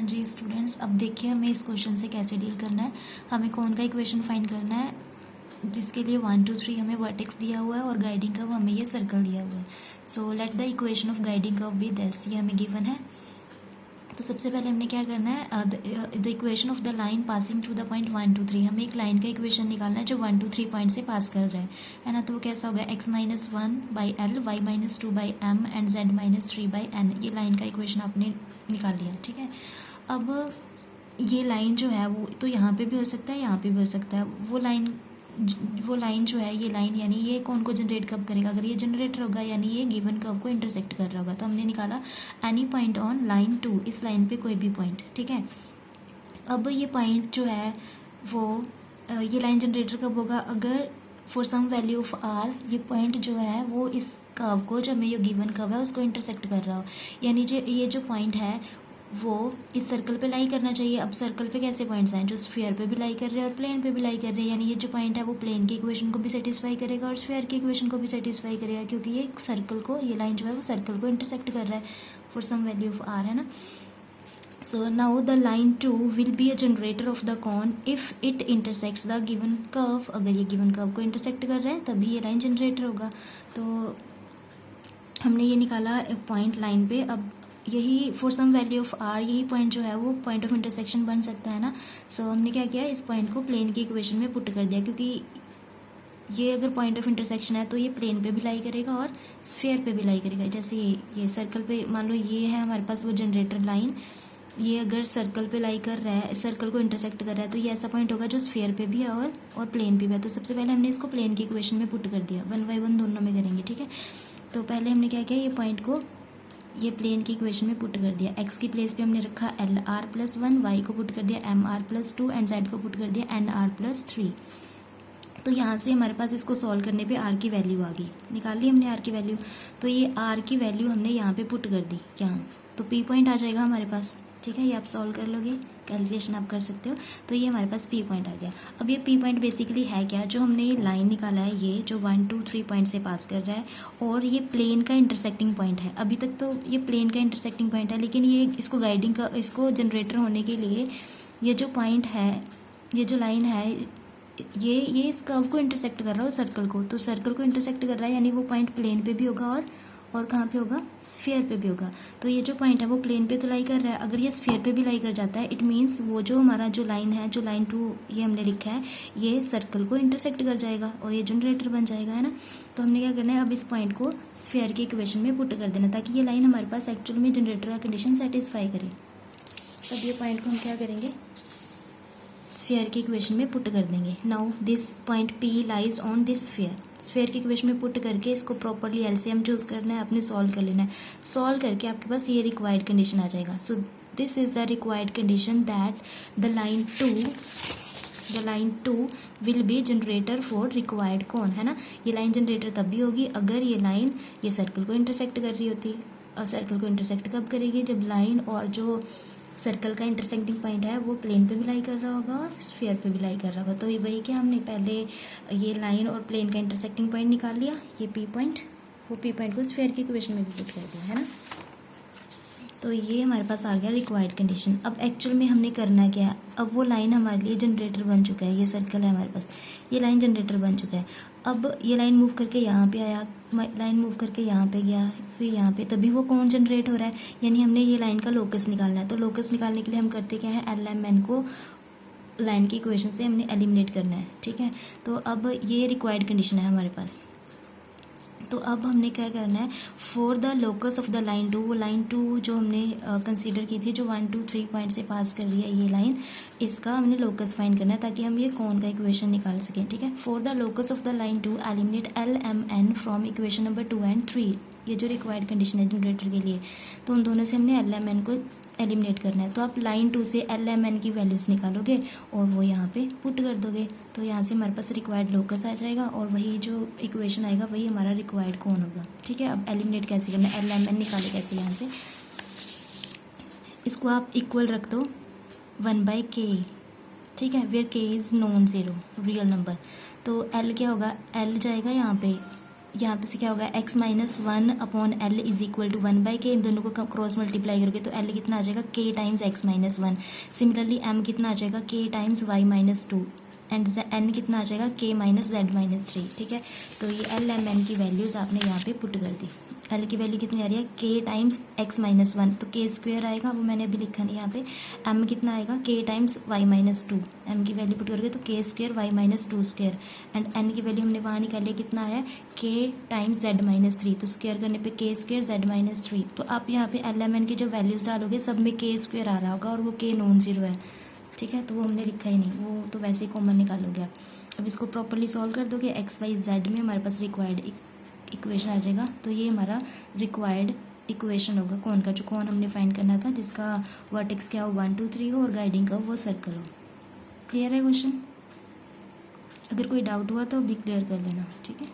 जी students, अब देखिए हमें इस क्वेश्चन से कैसे डील करना है। हमें कौन का इक्वेशन फाइंड करना है जिसके लिए 1 2 3 हमें वर्टेक्स दिया हुआ है और गाइडिंग कर्व हमें ये सर्कल दिया हुआ है। So let the equation of guiding curve be this, ये हमें गिवन है। तो सबसे पहले हमने क्या करना है, the equation of the line passing through the point 1 2 3। हमें एक लाइन का इक्वेशन निकालना है जो 1 2 3 पॉइंट से पास कर रहा है ना। तो वो कैसा होगा, x minus 1 by L, y minus 2 by M and z minus 3 by N. ये लाइन का इक्वेशन आपने निकाल लिया, ठीक है। अब ये लाइन जो है वो तो यहाँ पे भी हो सकता है, यहाँ पे भी हो सकता है। वो लाइन जो है, ये लाइन यानी ये कौन को जनरेट कब करेगा, अगर ये जनरेटर होगा यानी ये गिवन कर्व को इंटरसेक्ट कर रहा होगा। तो हमने निकाला एनी पॉइंट ऑन लाइन 2, इस लाइन पे कोई भी पॉइंट, ठीक है। अब ये पॉइंट जो है वो ये लाइन जनरेटर कब होगा, अगर for some value of R ये पॉइंट जो है वो इस कर्व को, जो हमें ये गिवन कर्व है उसको इंटरसेक्ट कर रहा हो। यानी जो ये जो पॉइंट है वो इस सर्कल पे लाई करना चाहिए। अब सर्कल पे कैसे पॉइंट्स हैं, जो स्फीयर पे भी लाई कर रहे हैं और प्लेन पे भी लाई कर रहे हैं। यानी ये जो पॉइंट है वो प्लेन की इक्वेशन को भी सेटिस्फाई करेगा और स्फीयर की इक्वेशन को भी सेटिस्फाई करेगा, क्योंकि ये सर्कल को, ये लाइन जो है वो सर्कल को इंटरसेक्ट कर रहा है for some value of R, है ना। So now the line 2 will be a generator of the cone if it intersects the given curve. अगर ये गिवन कर्व को इंटरसेक्ट कर रहा है तभी ये लाइन जनरेटर होगा। तो हमने ये निकाला पॉइंट लाइन पे। अब यही for some value of R, यही पॉइंट जो है वो पॉइंट ऑफ इंटरसेक्शन बन सकता है ना। सो हमने क्या किया, इस पॉइंट को प्लेन की इक्वेशन में पुट कर दिया, क्योंकि ये अगर पॉइंट ऑफ इंटरसेक्शन है तो ये प्लेन पे भी लाई करेगा और स्फीयर पे भी लाई करेगा। जैसे ये सर्कल पे, मान लो ये है हमारे पास वो जनरेटर लाइन, ये अगर सर्कल पे लाई कर रहा है, सर्कल को इंटरसेक्ट कर रहा है, तो ये ऐसा पॉइंट होगा जो स्फीयर पे भी है और प्लेन पे भी है। तो सबसे पहले हमने इसको प्लेन की इक्वेशन में पुट कर दिया, 1 बाई 1 दोनों में करेंगे, ठीक है। तो पहले हमने क्या किया, ये पॉइंट को ये प्लेन की इक्वेशन में पुट कर दिया। x की प्लेस पे हमने रखा एल आर प्लस 1, वाई को पुट कर दिया M R plus 2 and z को पुट कर दिया एन आर प्लस 3। तो यहाँ से हमारे पास इसको सॉल्व करने पे r की वैल्यू आ गई, निकाल ली हमने r की वैल्यू। तो ये r की वैल्यू हमने यहाँ पे पुट कर दी यहाँ, तो p पॉइंट आ जाएगा हमारे पास, ठीक है। ये आप सॉल्व कर लोगे, कैलकुलेशन आप कर सकते हो। तो ये हमारे पास p पॉइंट आ गया। अब ये p पॉइंट बेसिकली है क्या, जो हमने ये लाइन निकाला है, ये जो 1 2 3 पॉइंट से पास कर रहा है और ये प्लेन का इंटरसेक्टिंग पॉइंट है। अभी तक तो ये प्लेन का इंटरसेक्टिंग पॉइंट है, लेकिन ये इसको गाइडिंग का, इसको जनरेटर होने के लिए ये जो पॉइंट है, ये जो लाइन है, ये इस कर्व को इंटरसेक्ट कर रहा है सर्कल को। तो सर्कल को इंटरसेक्ट कर रहा है यानी वो पॉइंट प्लेन पे भी होगा और कहाँ पे होगा, स्फीयर पे भी होगा। तो ये जो पॉइंट है वो प्लेन पे तो लाई कर रहा है, अगर ये स्फीयर पे भी लाई कर जाता है, इट मीन्स वो जो हमारा जो लाइन है, जो लाइन 2 ये हमने लिखा है, ये सर्कल को इंटरसेक्ट कर जाएगा और ये जनरेटर बन जाएगा, है ना। तो हमने क्या करना है, अब इस पॉइंट को स्फीयर की इक्वेशन में पुट कर देना, ताकि ये लाइन हमारे पास एक्चुअल में जनरेटर का कंडीशन सेटिस्फाई करे। तब ये पॉइंट को हम क्या करेंगे, स्फीयर की इक्वेशन में पुट कर देंगे। Now this point P lies on this sphere. Sphere की इक्वेशन में पुट करके इसको प्रॉपरली एलसीएम चूज करना है, आपने सॉल्व कर लेना है। सॉल्व करके आपके पास ये रिक्वायर्ड कंडीशन आ जाएगा। So this is the required condition that the line 2 will be generator for required cone, है ना। ये लाइन जनरेटर तब भी होगी अगर ये लाइन ये सर्कल को इंटरसेक्ट कर रही होती, और सर्कल को इंटरसेक्ट कब करेगी, जब लाइन और जो सर्कल का इंटरसेक्टिंग पॉइंट है वो प्लेन पे भी लाई कर रहा होगा और स्फीयर पे भी लाई कर रहा होगा। तो ये वही कि हमने पहले ये लाइन और प्लेन का इंटरसेक्टिंग पॉइंट निकाल लिया, ये p पॉइंट, वो p पॉइंट को स्फीयर की इक्वेशन में भी पुट कर दिया, है ना। तो ये हमारे पास आ गया रिक्वायर्ड कंडीशन। अब एक्चुअल में हमने करना क्या है, अब वो लाइन हमारे लिए जनरेटर बन चुका है, ये सर्कल है हमारे पास, ये लाइन जनरेटर बन चुका है। अब ये लाइन मूव करके यहाँ पे आया, लाइन मूव करके यहाँ पे गया, फिर यहाँ पे, तभी वो कौन जनरेट हो रहा है, यानी हमने ये लाइन का लोकस निकालना है। तो लोकस निकालने के लिए हम करते क्या है, LMN को लाइन की इक्वेशन से हमने एलिमिनेट करना है, ठीक है। तो अब ये रिक्वायर्ड कंडीशन है हमारे पास। तो अब हमने क्या करना है, for the locus of the line 2, वो लाइन 2 जो हमने कंसीडर की थी, जो 1 2 3 पॉइंट से पास कर रही है ये लाइन, इसका हमने लोकस फाइंड करना है ताकि हम ये कौन का इक्वेशन निकाल सकें, ठीक है। For the locus of the line 2 eliminate LMN from equation number 2 and 3। ये जो रिक्वायर्ड कंडीशन है जनरेटर के लिए, तो उन दोनों से हमने LMN को एलिमिनेट करना है। तो आप लाइन 2 से LMN की वैल्यूज़ निकालोगे और वो यहाँ पे पुट कर दोगे, तो यहाँ से हमारे पास रिक्वायर्ड लोकस आ जाएगा और वही जो इक्वेशन आएगा वही हमारा रिक्वायर्ड कौन होगा, ठीक है। अब एलिमिनेट कैसे करना है, LMN निकाले कैसे यहाँ से, इसको आप इक्वल रख दो 1/k, ठीक है, where k is non zero real number. तो L क्या होगा, L जाएगा यहाँ पे यहाँ पे से क्या होगा x minus one upon L is equal to 1/k। इन दोनों को क्रॉस मल्टीप्लाई करोगे तो l कितना आ जाएगा k times x minus one. Similarly m कितना आ जाएगा k times y minus two and n कितना आ जाएगा k minus z minus three. ठीक है, तो ये l m n की वैल्यूज़ आपने यहाँ पे पुट कर दी। l की वैल्यू कितनी आ रही है k times x minus one, तो k स्क्वायर आएगा, वो मैंने अभी लिखा नहीं यहाँ पे। m कितना आएगा k times y minus two, m की वैल्यू पुट करके तो k square y minus two square and n की वैल्यू हमने वहाँ निकाल लिया, कितना है k times z minus three, तो स्क्वायर करने पे k square z minus three. तो आप यहाँ पे l m n की जो वैल्यूज़ डालोगे सब में k स्क्वायर आ रहा होगा और वो k नॉन जीरो है। ठीक है, तो वो हमने लिखा ही नहीं, वो तो वैसे ही कॉमन निकालोगे आप। अब इसको प्रॉपर्ली सॉल्व कर दोगे, एक्स वाई जेड में हमारे पास रिक्वायर्ड इक्वेशन आ जाएगा। तो ये हमारा रिक्वायर्ड इक्वेशन होगा कौन का, जो कौन हमने फाइंड करना था, जिसका वर्टेक्स क्या हो 1 2 3 हो और गाइडिंग का वो सर्कल हो। क्लियर है क्वेश्चन? अगर कोई डाउट हुआ तो भी क्लियर कर लेना। ठीक है।